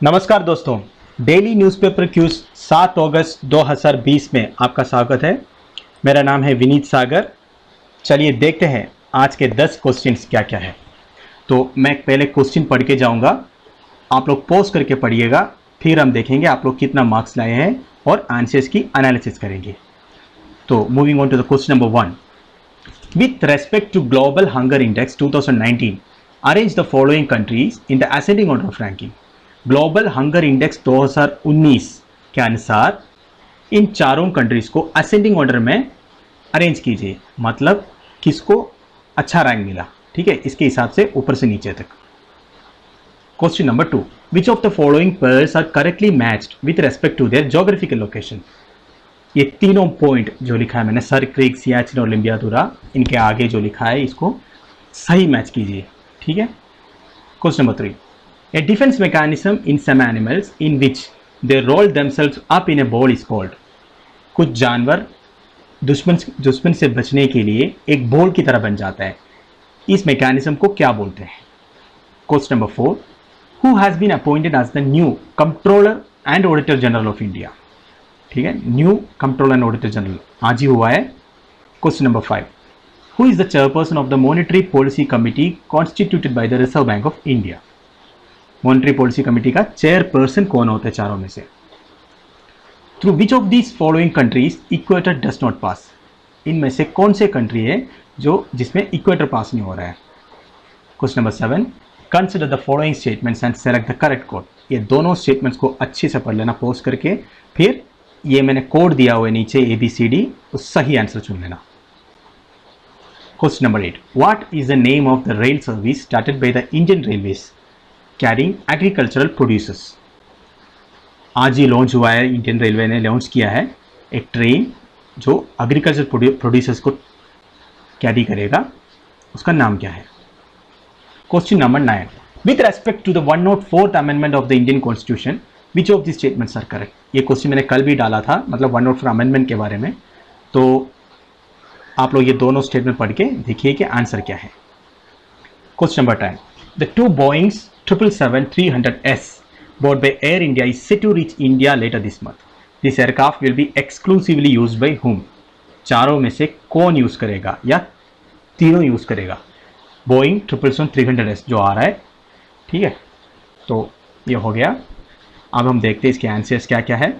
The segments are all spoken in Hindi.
नमस्कार दोस्तों, डेली न्यूज़पेपर क्यूज 7 अगस्त 2020 में आपका स्वागत है। मेरा नाम है विनीत सागर। चलिए देखते हैं आज के 10 क्वेश्चंस क्या क्या है। तो मैं पहले क्वेश्चन पढ़ के जाऊंगा, आप लोग पॉज करके पढ़िएगा, फिर हम देखेंगे आप लोग कितना मार्क्स लाए हैं और आंसर्स की एनालिसिस करेंगे। तो moving on to the question number 1। With respect to global hunger index 2019, arrange the following countries in the ascending order of ranking. Global hunger index 2019 के अनुसार इन चारों कंट्रीज को असेंडिंग ऑर्डर में अरेंज कीजिए, मतलब किसको अच्छा रैंक मिला, ठीक है, इसके हिसाब से ऊपर से नीचे तक। Question number 2। Which of the following pairs are correctly matched with respect to their geographical location. ये तीनों पॉइंट जो लिखा है मैंने, सर क्रीक, सियाचिन और लिम्बियातुरा, इनके आगे जो लिखा है इसको सही मैच कीजिए, ठीक है। Question number 3। A defense mechanism in some animals in which they roll themselves up in a ball is called। कुछ जानवर दुश्मन से बचने के लिए एक बॉल की तरह बन जाता है, इस मैकेनिज्म को क्या बोलते हैं। Question number 4। Who has been appointed as the new Comptroller and Auditor General of India। ठीक है, new controller and auditor general आज ही हुआ है। Question number 5। Who is the chairperson of the Monetary Policy Committee constituted by the Reserve Bank of India। Monetary policy committee का चेयरपर्सन कौन होता है चारों में से। Through which of these following countries equator does not पास। इनमें से कौन से कंट्री है जिसमें इक्वेटर पास नहीं हो रहा है। Question number 7। Consider the following statements and select the correct code. ये दोनों स्टेटमेंट्स को अच्छे से पढ़ लेना पॉज करके, फिर ये मैंने कोड दिया हुआ है नीचे ABCD, तो सही आंसर चुन लेना। Question number 8। What is the name of the rail service started by the Indian railways carrying agricultural producers. आज ही लॉन्च हुआ है, इंडियन रेलवे ने लॉन्च किया है एक ट्रेन जो एग्रीकल्चर प्रोड्यूसर्स को कैरी करेगा, उसका नाम क्या है। Question number 9। With respect to the 104th amendment of the Indian constitution which of the statements are correct. ये क्वेश्चन मैंने कल भी डाला था, मतलब 104 अमेंडमेंट के बारे में, तो आप लोग ये दोनों स्टेटमेंट पढ़ के देखिए कि आंसर क्या है। Question number 10। The two Boeing's 777-300S bought by Air India is set to reach India later this month. This aircraft will be exclusively used by whom? चारों में से कौन यूज करेगा या तीनों यूज करेगा। बोइंग 777-300S जो आ रहा है, ठीक है, तो ये हो गया। अब हम देखते हैं इसके आंसर्स क्या क्या है।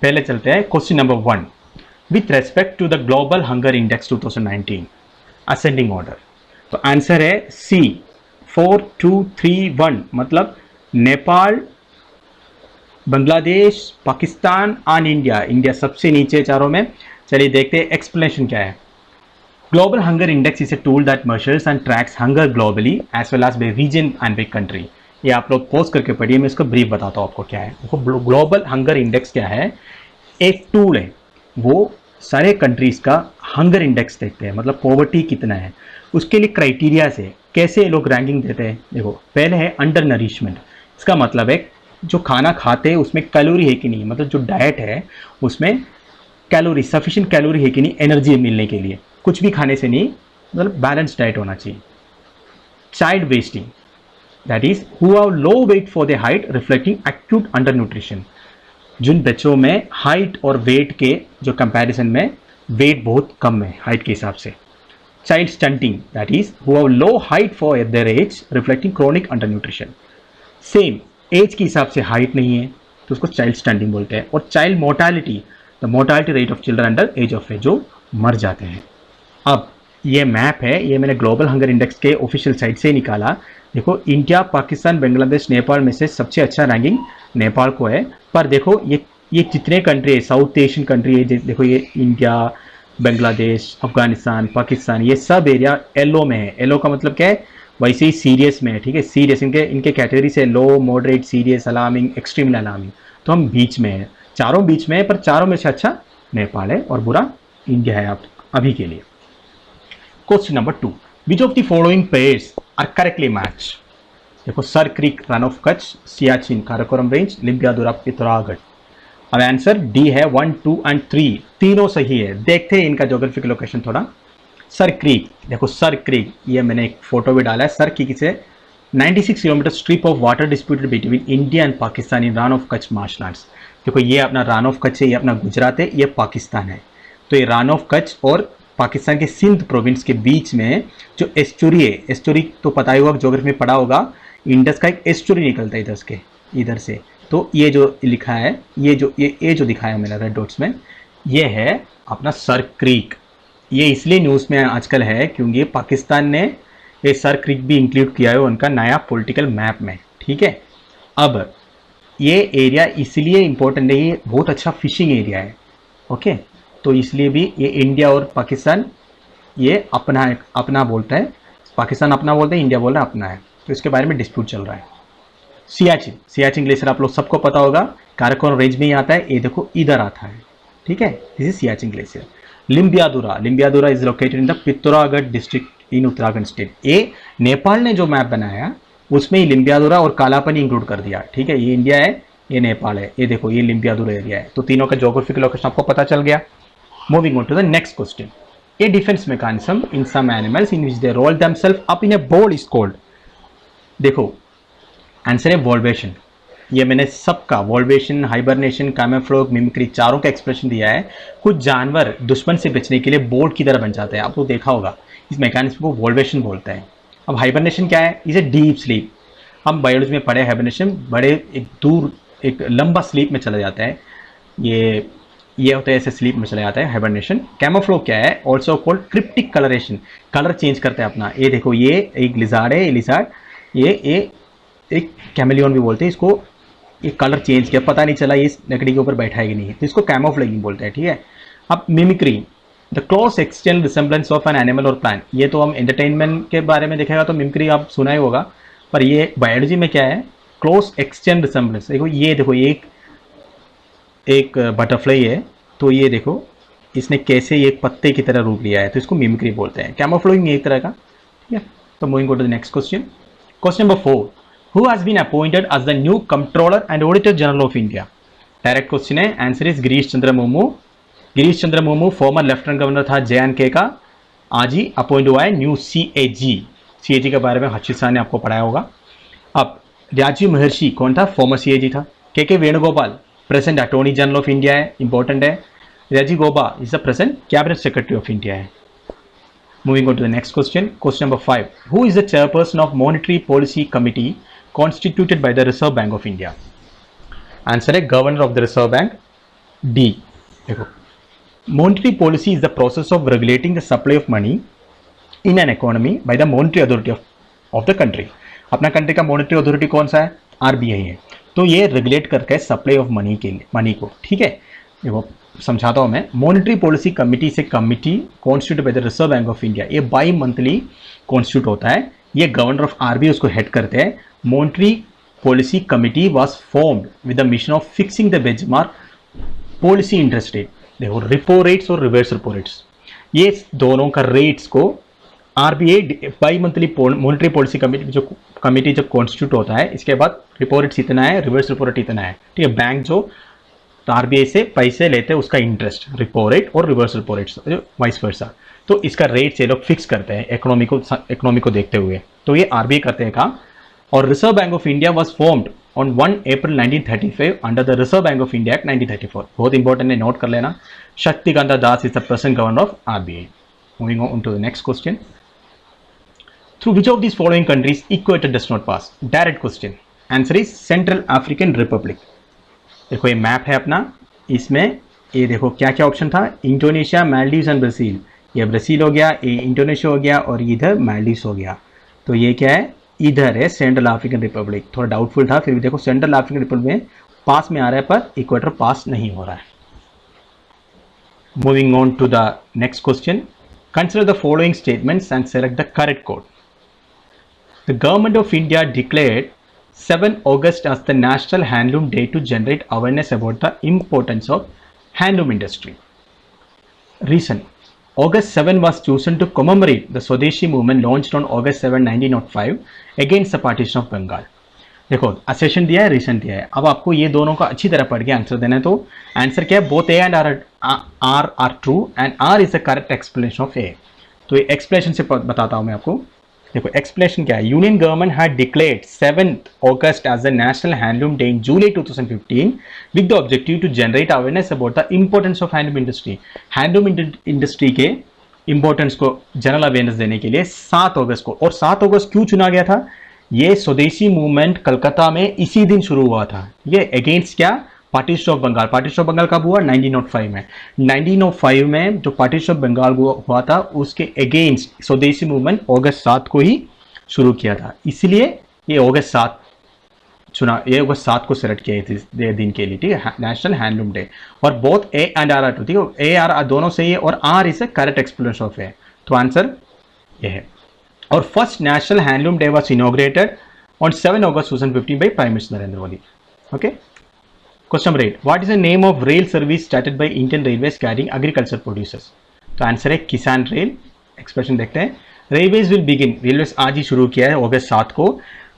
पहले चलते हैं question number 1। With respect to the global hunger index 2019 ascending order, तो आंसर है C 4231, मतलब नेपाल, बांग्लादेश, पाकिस्तान और इंडिया। इंडिया सबसे नीचे चारों में। चलिए देखते हैं एक्सप्लेनेशन क्या है। Global hunger index is a tool that measures and tracks hunger globally as well as by region and by country. ये आप लोग पोस्ट करके पढ़िए, मैं इसको ब्रीफ बताता हूँ आपको क्या है। ग्लोबल हंगर इंडेक्स क्या है, एक टूल है, वो सारे कंट्रीज का हंगर इंडेक्स देखते हैं, मतलब पॉवर्टी कितना है, उसके लिए क्राइटेरिया से कैसे लोग रैंकिंग देते हैं। देखो, पहले है अंडर नरिशमेंट। इसका मतलब है जो खाना खाते हैं उसमें कैलोरी है कि नहीं, मतलब जो डाइट है उसमें कैलोरी, सफिशिएंट कैलोरी है कि नहीं एनर्जी मिलने के लिए, कुछ भी खाने से नहीं, मतलब बैलेंस डाइट होना चाहिए। Child wasting, that is who have low weight for the height reflecting acute under nutrition. जिन बच्चों में हाइट और वेट के जो कंपैरिजन में वेट बहुत कम है हाइट के हिसाब से। Child stunting, that is who have low height for their age reflecting chronic under nutrition. Same age के हिसाब से हाइट नहीं है तो उसको चाइल्ड स्टंटिंग बोलते हैं। और child mortality, the mortality rate of children under age of age, जो मर जाते हैं। अब ये मैप है, ये मैंने ग्लोबल हंगर इंडेक्स के ऑफिशियल साइट से निकाला। देखो, इंडिया, पाकिस्तान, बांग्लादेश, नेपाल में से सबसे अच्छा रैंकिंग नेपाल को है। पर देखो ये जितने कंट्री है, साउथ एशियन कंट्री है, देखो ये इंडिया, बांग्लादेश, अफगानिस्तान, पाकिस्तान, ये सब एरिया येलो में है। येलो का मतलब क्या है, वैसे ही सीरियस में है, ठीक है। सीरियस इनके कैटेगरी से low, moderate, serious, alarming, extremely alarming, तो हम बीच में है, चारों बीच में है। पर चारों में से अच्छा नेपाल है और बुरा इंडिया है अभी के लिए। Question number 2। Which of the following pairs are correctly match. देखो, सर क्रीक रन ऑफ कच्छ, सियाचिन काराकोरम रेंज, लिम्पियातुरा पिथौरागढ़। अब आंसर डी है 1, 2 और 3, तीनों सही है। देखते हैं इनका ज्योग्राफिकल लोकेशन थोड़ा। सर क्रीक, देखो सर क्रीक, ये मैंने एक फोटो भी डाला है। सर क्रीक से 96 kilometre strip of water disputed between India and Pakistan in run of Kutch marshlands. देखो ये अपना रान ऑफ कच्छ है, ये अपना गुजरात है, ये पाकिस्तान है। तो ये रान ऑफ कच्छ और पाकिस्तान के सिंध प्रोविंस के बीच में जो एस्चुरी है, एस्चुरी तो पता ही होगा, ज्योग्राफी में पढ़ा होगा, इंडस का एक एस्चुरी निकलता है इधर से। तो ये जो लिखा है, ये जो दिखाया मैंने रेड डॉट्स में, ये है अपना सर क्रीक। ये इसलिए न्यूज़ में आजकल है क्योंकि पाकिस्तान ने ये सर क्रीक भी इंक्लूड किया है उनका नया पॉलिटिकल मैप में। ठीक है, अब ये एरिया इसलिए इम्पोर्टेंट है, ये बहुत अच्छा फिशिंग एरिया है। ओके, तो इसलिए भी ये इंडिया और पाकिस्तान ये अपना बोलता है, पाकिस्तान अपना बोलता है, इंडिया बोल रहा है अपना है। तो इसके बारे में डिस्प्यूट चल रहा है। सियाचिन ग्लेशियर आप लोग सबको पता होगा, काराकोरम रेंज में ही आता है। ये देखो इधर आता है। ठीक है, this is Siachen glacier. Limpiyadhura is located in the Pithoragarh district in Uttarakhand state. ये नेपाल ने जो मैप बनाया उसमें ही लिम्बियादुरा और कालापनी इंक्लूड कर दिया। ठीक है, ये इंडिया है, ये नेपाल है, ये देखो ये लिम्बियादुरा एरिया है। तो तीनों का ज्योग्राफिकल लोकेशन आपको पता चल गया। Moving on to the next question. A defence mechanism in some animals in which they roll themselves up in a ball is called. देखो आंसर है वॉल्वेशन। ये मैंने सबका वॉल्वेशन, हाइबरनेशन, कैमोफ्लेज, मिमिक्री चारों का एक्सप्रेशन दिया है। कुछ जानवर दुश्मन से बचने के लिए बोर्ड की तरह बन जाते हैं, आपको देखा होगा। इस मैकेनिज्म को वॉल्वेशन बोलते हैं। अब हाइबरनेशन क्या है? इसे डीप स्लीप, हम बायोलॉजी में पढ़े हाइबरनेशन, बड़े एक लंबा स्लीप में चला जाता है। ये होता है, ऐसे स्लीप में चला जाता है हाइबरनेशन। कैमोफ्लेज क्या है? Also called cryptic colouration, colour change करते हैं अपना। ये देखो ये एक लिजार्ड है, ये एक कैमेलियन भी बोलते हैं इसको। ये कलर चेंज किया, पता नहीं चला ये इस लकड़ी के ऊपर बैठा है कि नहीं, तो इसको कैमोफ्लेजिंग बोलते हैं। ठीक है, अब mimicry, the close exchange resemblance of an animal और प्लांट। ये तो हम एंटरटेनमेंट के बारे में देखेगा तो मिमिक्री आप सुना ही होगा, पर ये बायोलॉजी में क्या है? Close exchange resemblance. देखो ये एक बटरफ्लाई है, तो ये देखो इसने कैसे एक पत्ते की तरह रूप लिया है, तो इसको मिमिक्री बोलते हैं। कैमोफ्लेजिंग एक तरह का। ठीक है, तो moving to the next question. Question number 4, who has been appointed as the new comptroller and auditor general of India? Direct question है, answer is Girish Chandra Murmu former lieutenant governor था JNK का, आज ही अपॉइंट हुआ है न्यू CAG के बारे में हर्षित शाह ने आपको पढ़ाया होगा। अब राजीव महर्षि कौन था? फॉर्मर CAG था। K Venugopal present attorney general of India है, इंपॉर्टेंट है। Rajiv Gauba is the present cabinet secretary of India है। Moving on to the next question. Question number 5. Who is the chairperson of Monetary Policy Committee constituted by the Reserve Bank of India? Answer है Governor of the Reserve Bank, D. देखो, Monetary policy is the process of regulating the supply of money in an economy by the monetary authority of the country. अपना कंट्री का मॉनेटरी अथॉरिटी कौन सा है? RBI है। तो ये रेगुलेट करके सप्लाई ऑफ मनी को। ठीक है, देखो समझाता हूँ मैं। मॉनेटरी पॉलिसी कमिटी से committee constitute by the reserve bank of India, ये बाई मंथली कॉन्स्टिट्यूट होता है। ये गवर्नर ऑफ RBI उसको हेड करते हैं। Monetary policy committee was formed with the mission of fixing the benchmark policy interest rate. देखो रिपो रेट्स और रिवर्स रिपो रेट्स, ये दोनों का रेट्स को RBI by monthly monetary policy committee जब कॉन्स्टिट्यूट होता है, इसके बाद रिपो रेट्स इतना है, रिवर्स रिपो रेट इतना है। ठीक है, बैंक जो RBI से पैसे लेते हैं उसका इंटरेस्ट, रिपो रेट और reverse repo rates, vice versa. तो इसका रेट से लोग फिक्स करते हैं इकोनॉमी को देखते हुए। तो ये RBI करते हैं काम। और reserve bank of India was formed on 1 April 1935 under the reserve bank of India act 1934। बहुत इंपॉर्टेंट है, नोट कर लेना। Shaktikanta Das is the present governor of RBI। Moving on to the next question. Through which of this following countries equator does not pass? Direct question, answer is central African republic. देखो ये मैप है अपना, इसमें ये देखो क्या क्या ऑप्शन था? Indonesia, Maldives and Brazil. ये ब्राज़ील हो गया, ये इंडोनेशिया हो गया और इधर मालदीव्स हो गया। तो ये क्या है? इधर है सेंट्रल अफ्रीकन रिपब्लिक। थोड़ा डाउटफुल था, फिर भी देखो सेंट्रल अफ्रीकन रिपब्लिक में पास में आ रहा है, पर इक्वेटर पास नहीं हो रहा है। Moving on to the next question. Consider the following statements and select the correct code. The government of India declared 7 August as the National Handloom Day to generate awareness about the importance of handloom industry. Reason: August 7 was chosen to commemorate the Swadeshi movement launched on August 7, 1905 against the partition of Bengal. देखो असेशन दिया है, रीजन दिया है। अब आपको ये दोनों का अच्छी तरह पढ़ के आंसर देना है। तो आंसर क्या है? Both A and R are true and R is the correct explanation of A। तो ये एक्सप्लेनेशन से बताता हूँ मैं आपको। देखो एक्सप्लेनेशन क्या है, union government had declared 7th August as the national handloom day in July 2015 with the objective to generate awareness about the importance of handloom industry. Handloom industry के इंपॉर्टेंस को जनरल अवेयरनेस देने के लिए 7 अगस्त को, और 7 अगस्त क्यों चुना गया था, ये स्वदेशी मूवमेंट कलकत्ता में इसी दिन शुरू हुआ था। ये अगेंस्ट क्या, partition of Bengal. Partition of Bengal कब हुआ, 1905 में। 1905 में जो पार्टीशन ऑफ बंगाल हुआ था उसके अगेंस्ट स्वदेशी मूवमेंट अगस्त 7 को ही शुरू किया था, इसलिए ये अगस्त 7 चुना, ये अगस्त 7 को सेलेक्ट किया इस दिन के लिए, ठीक है, नेशनल हैंडलूम डे। और बोथ ए एंड आर ठीक है, ए आर दोनों सही है और R is a correct explanation of A, तो आंसर ये है। और first national handloom day was inaugurated on 7 August 2015 by prime minister Narendra Modi. Okay, question number 8, what is the name of rail service started by Indian railways carrying agriculture producers. तो आंसर है किसान रेल। एक्सप्रेशन देखते हैं, रेलवेज विल बिगिन, रेलवेज आज ही शुरू किया है अगस्त 7 को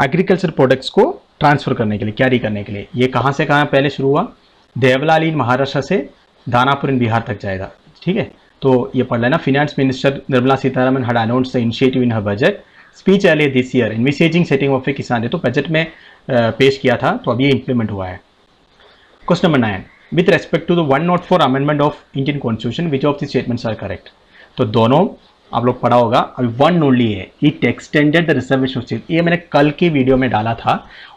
एग्रीकल्चर प्रोडक्ट्स को ट्रांसफर करने के लिए, कैरी करने के लिए। ये कहाँ से कहाँ पहले शुरू हुआ, देवलाली महाराष्ट्र से दानापुर इन बिहार तक जाएगा, ठीक है। तो ये पढ़ लेना, finance minister Nirmala Sitharaman had announced the initiative in her budget speech earlier this year envisaging setting of a Kisan day. तो बजट में पेश किया था, तो अभी ये इंप्लीमेंट हुआ है। Question number 9, with respect to the 104 amendment of Indian constitution which of the statements are correct. तो दोनों आप लोग पढ़ा होगा, अभी वन ओनली है, it extended the reservation seat, ये मैंने कल के वीडियो में डाला था।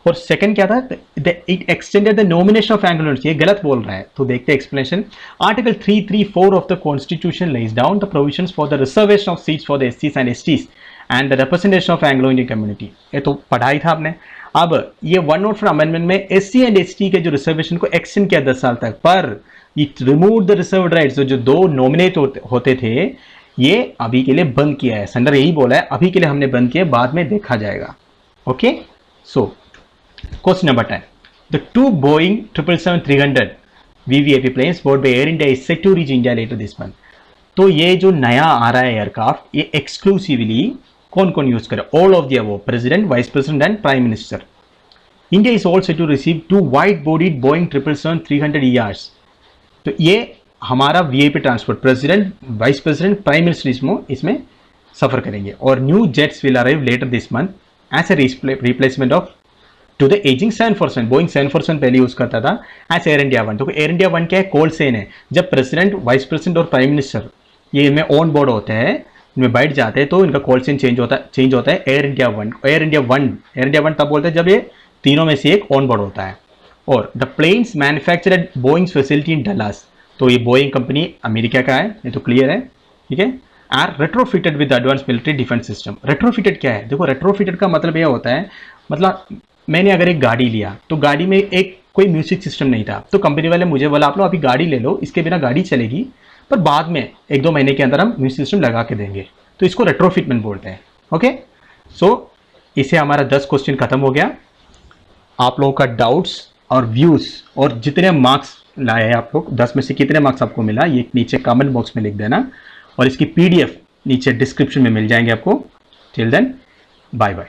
और सेकंड क्या था, it extended the nomination of Anglo, ये गलत बोल रहा है, तो देखते हैं explanation. Article 334 of the constitution lays down the provisions for the reservation of seats for the एससीज and STs and the representation of Anglo Indian community. ये तो पढ़ाई था आपने। अब ये 104 अमेंडमेंट में एससी एंड एसटी के जो रिजर्वेशन को एक्सटेंड किया 10 साल तक, पर it remove the reserved rights, जो दो नॉमिनेट होते थे, ये अभी के लिए बंद किया है। सेंटर यही बोला है, अभी के लिए हमने बंद किया, बाद में देखा जाएगा। Okay, so question number 10, the 2 Boeing 777-300 VVIP planes bought by Air India is set to reach India later this month। तो ये जो नया आ रहा है एयरक्राफ्ट, ये एक्सक्लूसिवली कौन कौन यूज करे, all of the above, president, vice president and prime minister. India is all set to receive 2 wide bodied Boeing 777-300 ERs। तो ये हमारा VIP transport, president, vice president, prime minister इसमें सफर करेंगे। और new jets will arrive later this month as a replacement of to the aging 747। Boeing 747 पहले यूज करता था एज एयर इंडिया 1। तो एयर इंडिया 1 क्या है, कोल्ड चेन है। जब प्रेसिडेंट, वाइस प्रेसिडेंट और प्राइम मिनिस्टर ये इनमें ऑन बोर्ड होते हैं, इनमें बैठ जाते हैं, तो इनका कोल्ड चेन चेंज होता है एयर इंडिया 1। एयर इंडिया 1 तब बोलते हैं जब ये तीनों में से एक ऑन बोर्ड होता है। और the planes manufactured at Boeing's facility in Dallas, तो ये बोइंग कंपनी अमेरिका का है, ये तो क्लियर है, ठीक है। Are retrofitted with advance military defence system. Retrofitted क्या है, देखो रेट्रोफिटेड का मतलब यह होता है, मतलब मैंने अगर एक गाड़ी लिया तो गाड़ी में एक कोई म्यूजिक सिस्टम नहीं था, तो कंपनी वाले मुझे बोला आप लोग अभी गाड़ी ले लो, इसके बिना गाड़ी चलेगी, पर बाद में 1-2 महीने के अंदर हम म्यूजिक सिस्टम लगा के देंगे, तो इसको रेट्रोफिटमेंट बोलते हैं। ओके, सो इसे हमारा 10 क्वेश्चन खत्म हो गया। आप लोगों का डाउट्स और व्यूज और जितने मार्क्स लाए हैं आप लोग, 10 में से कितने मार्क्स आपको मिला, ये नीचे कमेंट बॉक्स में लिख देना, और इसकी PDF नीचे डिस्क्रिप्शन में मिल जाएंगे आपको। Till then, bye bye.